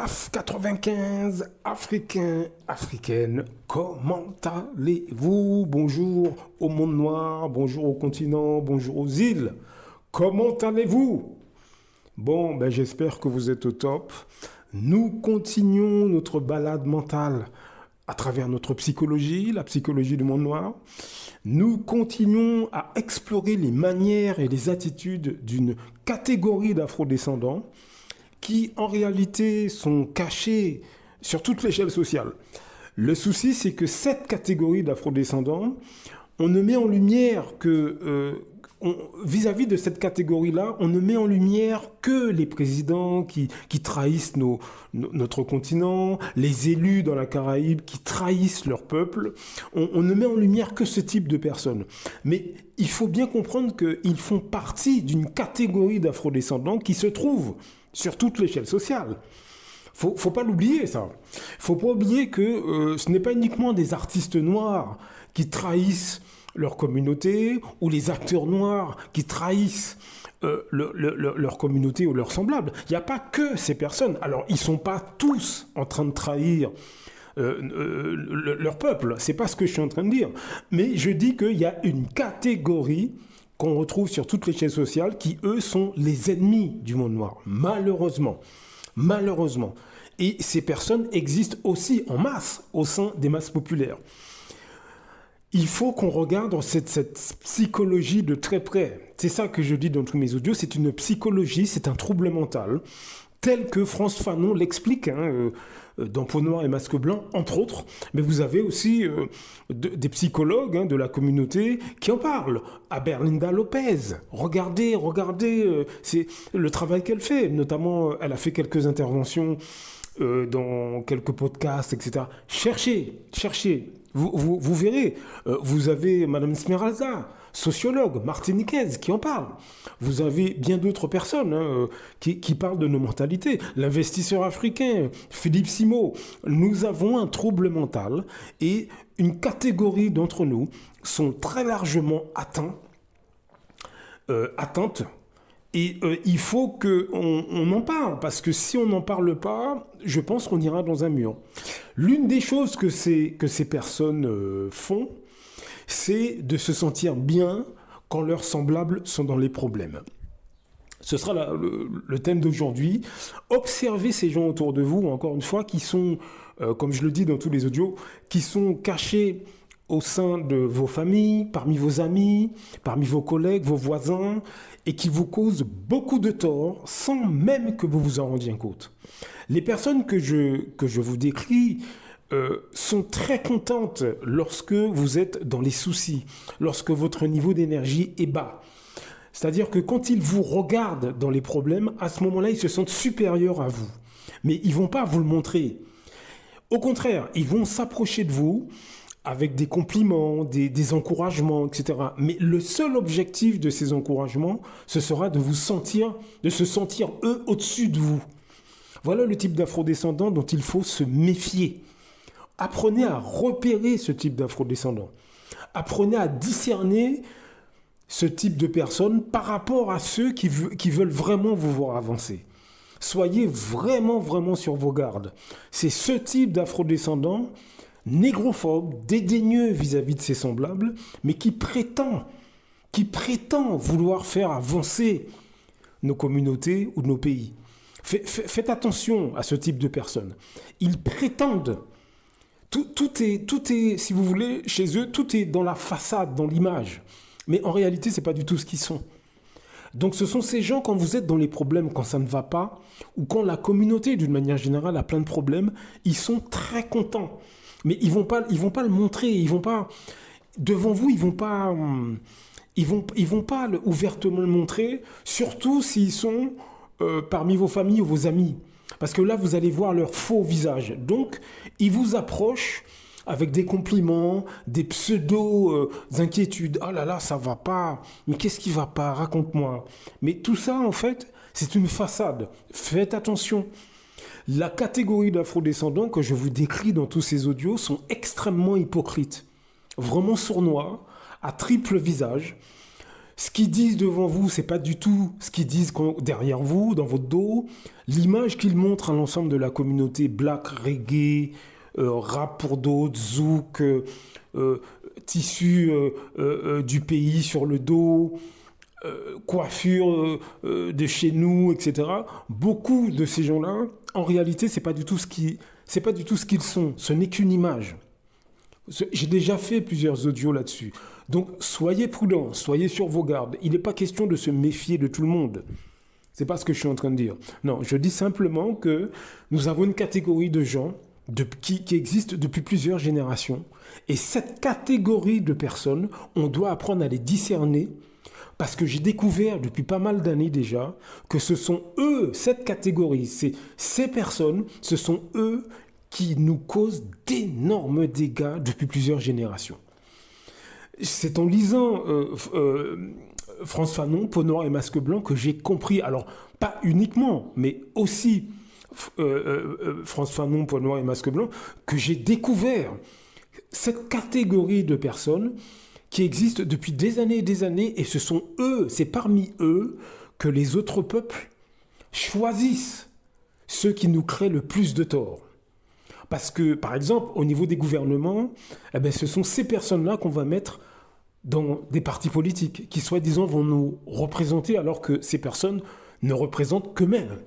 CAF 95, Africains, Africaines, comment allez-vous? Bonjour au monde noir, bonjour au continent, bonjour aux îles. Comment allez-vous? Bon, j'espère que vous êtes au top. Nous continuons notre balade mentale à travers notre psychologie, la psychologie du monde noir. Nous continuons à explorer les manières et les attitudes d'une catégorie d'afrodescendants qui en réalité sont cachés sur toute l'échelle sociale. Le souci, c'est que cette catégorie d'afrodescendants, on ne met en lumière que, vis-à-vis de cette catégorie-là, on ne met en lumière que les présidents qui trahissent notre continent, les élus dans la Caraïbe qui trahissent leur peuple. On ne met en lumière que ce type de personnes. Mais il faut bien comprendre qu'ils font partie d'une catégorie d'afrodescendants qui se trouve sur toute l'échelle sociale. Faut pas l'oublier, ça. Faut pas oublier que ce n'est pas uniquement des artistes noirs qui trahissent leur communauté ou les acteurs noirs qui trahissent leur communauté ou leurs semblables. Il n'y a pas que ces personnes. Alors, ils ne sont pas tous en train de trahir leur peuple. C'est pas ce que je suis en train de dire. Mais je dis qu'il y a une catégorie qu'on retrouve sur toutes les chaînes sociales qui, eux, sont les ennemis du monde noir. Malheureusement. Malheureusement. Et ces personnes existent aussi en masse au sein des masses populaires. Il faut qu'on regarde cette psychologie de très près. C'est ça que je dis dans tous mes audios. C'est une psychologie, c'est un trouble mental, tel que Frantz Fanon l'explique dans Peau noire et masque blanc, entre autres. Mais vous avez aussi des psychologues de la communauté qui en parlent. Aberlinda Lopez, regardez c'est le travail qu'elle fait. Notamment, elle a fait quelques interventions dans quelques podcasts, etc. Cherchez. Vous verrez, vous avez Madame Smeralda, sociologue, martiniquaise, qui en parle. Vous avez bien d'autres personnes qui parlent de nos mentalités. L'investisseur africain, Philippe Simo. Nous avons un trouble mental et une catégorie d'entre nous sont très largement atteintes. Et il faut qu'on en parle, parce que si on n'en parle pas, je pense qu'on ira dans un mur. L'une des choses que ces personnes font, c'est de se sentir bien quand leurs semblables sont dans les problèmes. Ce sera le thème d'aujourd'hui. Observez ces gens autour de vous, encore une fois, qui sont, comme je le dis dans tous les audios, qui sont cachés au sein de vos familles, parmi vos amis, parmi vos collègues, vos voisins, et qui vous causent beaucoup de tort sans même que vous vous en rendiez compte. Les personnes que je vous décris sont très contentes lorsque vous êtes dans les soucis, lorsque votre niveau d'énergie est bas. C'est-à-dire que quand ils vous regardent dans les problèmes, à ce moment-là, ils se sentent supérieurs à vous. Mais ils ne vont pas vous le montrer. Au contraire, ils vont s'approcher de vous avec des compliments, des encouragements, etc. Mais le seul objectif de ces encouragements, ce sera de se sentir eux au-dessus de vous. Voilà le type d'afrodescendant dont il faut se méfier. Apprenez à repérer ce type d'afrodescendant. Apprenez à discerner ce type de personnes par rapport à ceux qui veulent vraiment vous voir avancer. Soyez vraiment sur vos gardes. C'est ce type d'afrodescendant négrophobe, dédaigneux vis-à-vis de ses semblables, mais qui prétend vouloir faire avancer nos communautés ou nos pays. Faites attention à ce type de personnes. Ils prétendent. Tout est, si vous voulez, chez eux, tout est dans la façade, dans l'image. Mais en réalité, ce n'est pas du tout ce qu'ils sont. Donc ce sont ces gens, quand vous êtes dans les problèmes, quand ça ne va pas, ou quand la communauté, d'une manière générale, a plein de problèmes, ils sont très contents. Mais ils vont pas le montrer, ils vont pas devant vous, ils vont pas ouvertement le montrer, surtout s'ils sont parmi vos familles ou vos amis, parce que là vous allez voir leur faux visage. Donc ils vous approchent avec des compliments, des pseudo inquiétudes. Oh là là, ça va pas. Mais qu'est-ce qui va pas? Raconte-moi. Mais tout ça en fait, c'est une façade. Faites attention. La catégorie d'afrodescendants que je vous décris dans tous ces audios sont extrêmement hypocrites, vraiment sournois, à triple visage, Ce qu'ils disent devant vous, c'est pas du tout ce qu'ils disent derrière vous, dans votre dos. L'image qu'ils montrent à l'ensemble de la communauté black, reggae, rap pour d'autres, zouk, euh, tissu du pays sur le dos, coiffure de chez nous, etc. Beaucoup de ces gens-là, en réalité, c'est pas du tout ce qu'ils sont. Ce n'est qu'une image. J'ai déjà fait plusieurs audios là-dessus. Donc soyez prudents, soyez sur vos gardes. Il n'est pas question de se méfier de tout le monde. C'est pas ce que je suis en train de dire. Non, je dis simplement que nous avons une catégorie de gens qui existe depuis plusieurs générations. Et cette catégorie de personnes, on doit apprendre à les discerner parce que j'ai découvert depuis pas mal d'années déjà que ce sont eux, cette catégorie, ces personnes, ce sont eux qui nous causent d'énormes dégâts depuis plusieurs générations. C'est en lisant Frantz Fanon, Peau noire et masque blanc que j'ai compris, alors pas uniquement, mais aussi Frantz Fanon, Peau noire et masque blanc, que j'ai découvert cette catégorie de personnes qui existent depuis des années, et ce sont eux, c'est parmi eux que les autres peuples choisissent ceux qui nous créent le plus de tort. Parce que, par exemple, au niveau des gouvernements, eh ben, ce sont ces personnes-là qu'on va mettre dans des partis politiques qui, soi-disant, vont nous représenter alors que ces personnes ne représentent qu'eux-mêmes.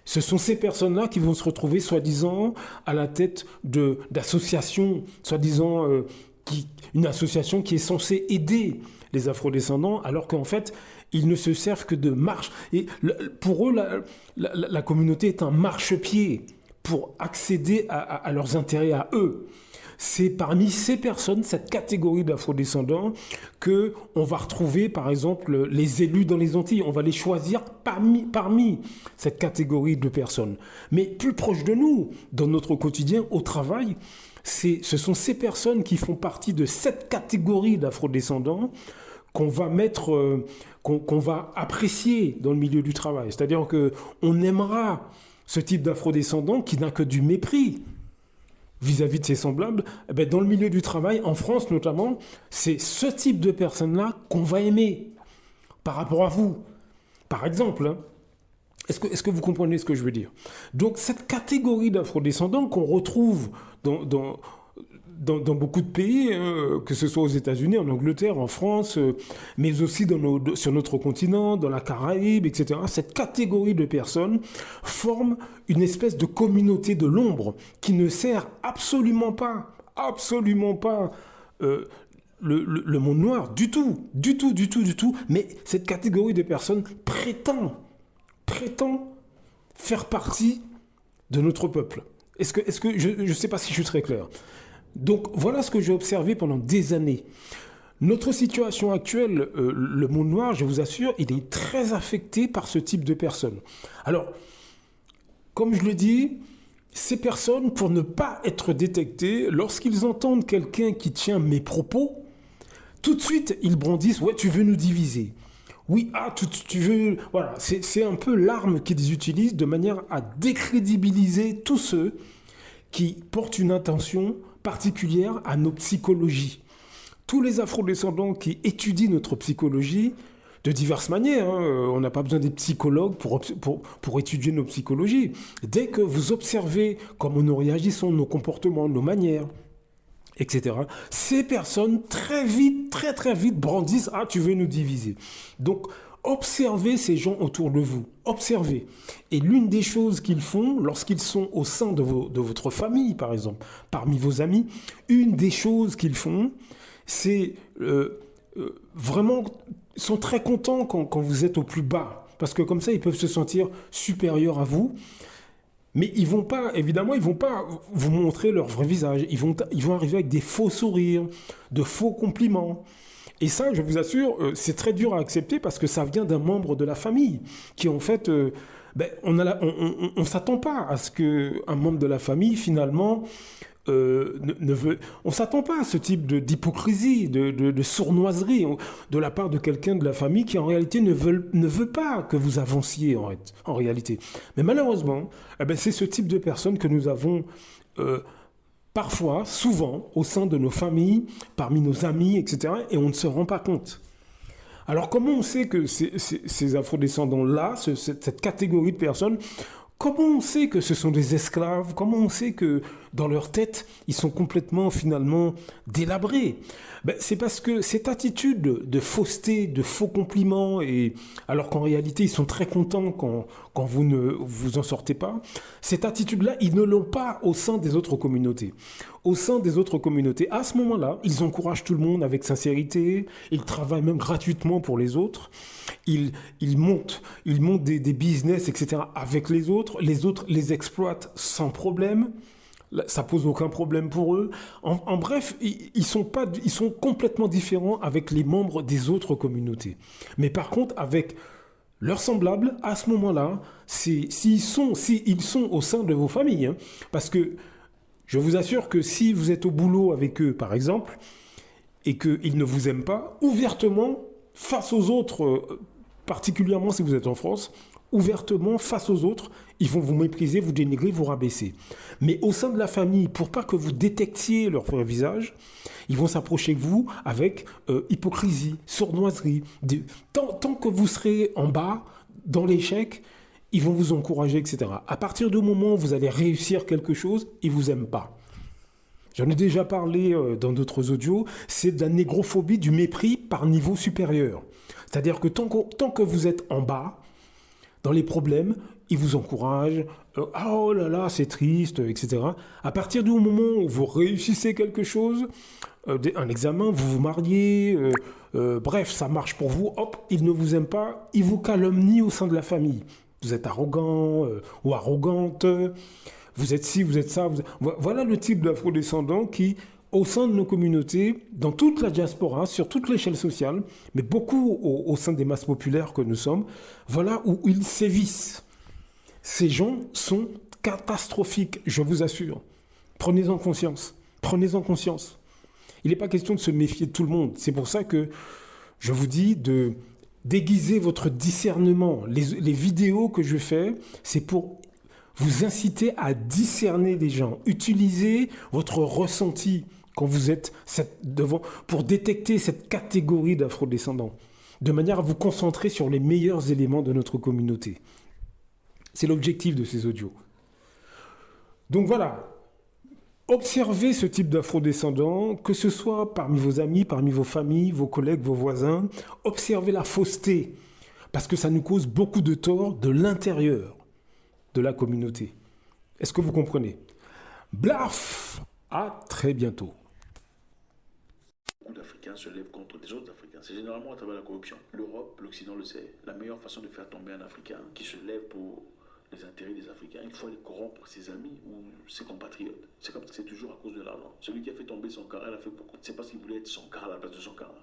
Ce sont ces personnes-là qui vont se retrouver, soi-disant, à la tête d'associations, soi-disant, une association qui est censée aider les afrodescendants, alors qu'en fait, ils ne se servent que de marche. Et pour eux, la communauté est un marchepied pour accéder à leurs intérêts à eux. C'est parmi ces personnes, cette catégorie d'afrodescendants, qu'on va retrouver, par exemple, les élus dans les Antilles. On va les choisir parmi cette catégorie de personnes. Mais plus proche de nous, dans notre quotidien, au travail, ce sont ces personnes qui font partie de cette catégorie d'afrodescendants qu'on va mettre, qu'on va apprécier dans le milieu du travail. C'est-à-dire qu'on aimera ce type d'afrodescendant qui n'a que du mépris vis-à-vis de ses semblables. Eh bien, dans le milieu du travail, en France notamment, c'est ce type de personnes-là qu'on va aimer par rapport à vous. Par exemple, hein, est-ce que vous comprenez ce que je veux dire? Donc cette catégorie d'afrodescendants qu'on retrouve dans beaucoup de pays, que ce soit aux États-Unis, en Angleterre, en France, mais aussi sur notre continent, dans la Caraïbe, etc. Cette catégorie de personnes forme une espèce de communauté de l'ombre qui ne sert absolument pas le monde noir du tout. Mais cette catégorie de personnes prétend faire partie de notre peuple. Est-ce que je ne sais pas si je suis très clair. Donc voilà ce que j'ai observé pendant des années. Notre situation actuelle, le monde noir, je vous assure, il est très affecté par ce type de personnes. Alors, comme je le dis, ces personnes, pour ne pas être détectées, lorsqu'ils entendent quelqu'un qui tient mes propos, tout de suite, ils brandissent « Ouais, tu veux nous diviser ». Oui, tu veux... Voilà, c'est un peu l'arme qu'ils utilisent de manière à décrédibiliser tous ceux qui portent une intention particulière à nos psychologies. Tous les afrodescendants qui étudient notre psychologie, de diverses manières, hein, on n'a pas besoin d'être psychologue pour étudier nos psychologies. Dès que vous observez comment nous réagissons, nos comportements, nos manières, etc., ces personnes très vite brandissent « Ah, tu veux nous diviser ». Donc, observez ces gens autour de vous. Observez. Et l'une des choses qu'ils font, lorsqu'ils sont au sein de votre famille, par exemple, parmi vos amis, une des choses qu'ils font, c'est vraiment, ils sont très contents quand vous êtes au plus bas. Parce que comme ça, ils peuvent se sentir supérieurs à vous. Mais ils vont pas vous montrer leur vrai visage. Ils vont arriver avec des faux sourires, de faux compliments. Et ça, je vous assure, c'est très dur à accepter parce que ça vient d'un membre de la famille qui, en fait, on ne s'attend pas à ce qu'un membre de la famille, finalement, ne veut... On ne s'attend pas à ce type d'hypocrisie, de sournoiserie de la part de quelqu'un de la famille qui, en réalité, ne veut pas que vous avanciez, en réalité. Mais malheureusement, c'est ce type de personnes que nous avons... parfois, souvent, au sein de nos familles, parmi nos amis, etc., et on ne se rend pas compte. Alors comment on sait que ces afrodescendants-là, cette catégorie de personnes, comment on sait que ce sont des esclaves? Comment on sait que dans leur tête, ils sont complètement finalement délabrés? Ben, c'est parce que cette attitude de fausseté, de faux compliments, et alors qu'en réalité ils sont très contents quand vous ne vous en sortez pas, cette attitude-là, ils ne l'ont pas au sein des autres communautés. Au sein des autres communautés, à ce moment-là, ils encouragent tout le monde avec sincérité, ils travaillent même gratuitement pour les autres, ils montent des business, etc. avec les autres les exploitent sans problème. Ça pose aucun problème pour eux. En bref, ils sont pas, ils sont complètement différents avec les membres des autres communautés. Mais par contre, avec leurs semblables, à ce moment-là, s'ils sont au sein de vos familles, hein, parce que je vous assure que si vous êtes au boulot avec eux, par exemple, et qu'ils ne vous aiment pas, ouvertement, face aux autres, particulièrement si vous êtes en France, ouvertement, face aux autres, ils vont vous mépriser, vous dénigrer, vous rabaisser. Mais au sein de la famille, pour pas que vous détectiez leur vrai visage, ils vont s'approcher de vous avec hypocrisie, sournoiserie. Tant que vous serez en bas, dans l'échec, ils vont vous encourager, etc. À partir du moment où vous allez réussir quelque chose, ils vous aiment pas. J'en ai déjà parlé dans d'autres audios, c'est de la négrophobie, du mépris par niveau supérieur. C'est-à-dire que tant que vous êtes en bas, dans les problèmes, ils vous encouragent. Ah oh là là, c'est triste, etc. À partir du moment où vous réussissez quelque chose, un examen, vous vous mariez, bref, ça marche pour vous, hop, ils ne vous aiment pas, ils vous calomnient au sein de la famille. Vous êtes arrogant ou arrogante, vous êtes ci, vous êtes ça. Voilà le type d'afrodescendants qui, au sein de nos communautés, dans toute la diaspora, sur toute l'échelle sociale, mais beaucoup au sein des masses populaires que nous sommes, voilà où ils sévissent. Ces gens sont catastrophiques, je vous assure. Prenez-en conscience. Prenez-en conscience. Il n'est pas question de se méfier de tout le monde. C'est pour ça que je vous dis de déguiser votre discernement. Les vidéos que je fais, c'est pour vous inciter à discerner les gens. Utilisez votre ressenti quand vous êtes devant pour détecter cette catégorie d'afrodescendants, de manière à vous concentrer sur les meilleurs éléments de notre communauté. C'est l'objectif de ces audios. Donc voilà, observez ce type d'afrodescendants, que ce soit parmi vos amis, parmi vos familles, vos collègues, vos voisins. Observez la fausseté, parce que ça nous cause beaucoup de tort de l'intérieur de la communauté. Est-ce que vous comprenez? Blaf! À très bientôt. Beaucoup d'Africains se lèvent contre des autres Africains. C'est généralement à travers la corruption. L'Europe, l'Occident le sait. La meilleure façon de faire tomber un Africain qui se lève pour les intérêts des Africains, il faut aller corrompre ses amis ou ses compatriotes. C'est comme c'est toujours à cause de l'argent. Celui qui a fait tomber son cara, il a fait pourquoi? C'est parce qu'il voulait être son cara à la place de son cara.